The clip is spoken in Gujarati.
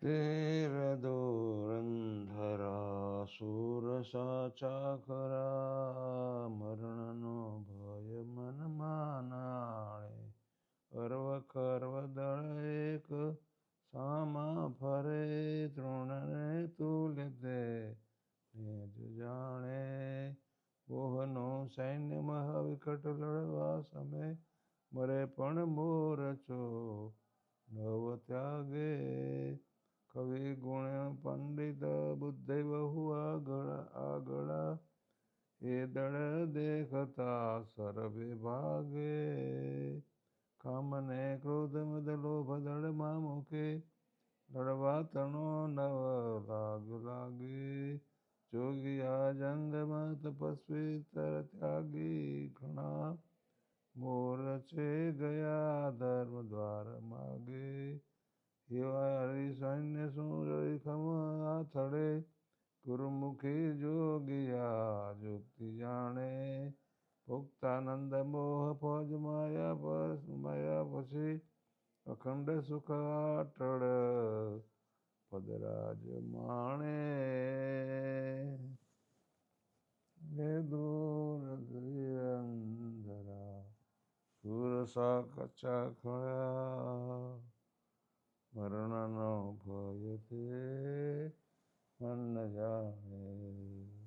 તેર દોરંધરા સુર સાચા ખરા, મરણનો ભય મનમાં નાણે. અર્વ ખર્વ દળ એક સામા ફરે, તૃણને તુલ્ય તે નિજ જાણે. મોહનો સૈન્ય મહાવિકટ લડવા સમે, મરે પણ મોરચો નવ ત્યાગે. કવિ ગુણ પંડિત બુદ્ધિ બહુ આગળા, એ દળ દેખતા સર વિભાગે. કામને ક્રોધ મદ લોભ દળમાં મૂકે, લડવા તણો નવ લાગે. જોગિયા જંગમાં તપસ્વી તર ત્યાગી ઘણા, મોરચે ગયા ધર્મ દ્વાર માગે. એવા હરિસૈન્ય સુરખમ આથડે, ગુરુમુખી જોગિયા જુક્તિ જાણે. ભુક્તાનંદ મોહ ફોજ માયા પછી, અખંડ સુખ અટળ પદરાજ માણે. દૂર ધીરંધરા સુરસા કચા ખળ્યા, મરણનો ભય તે મન જાણે.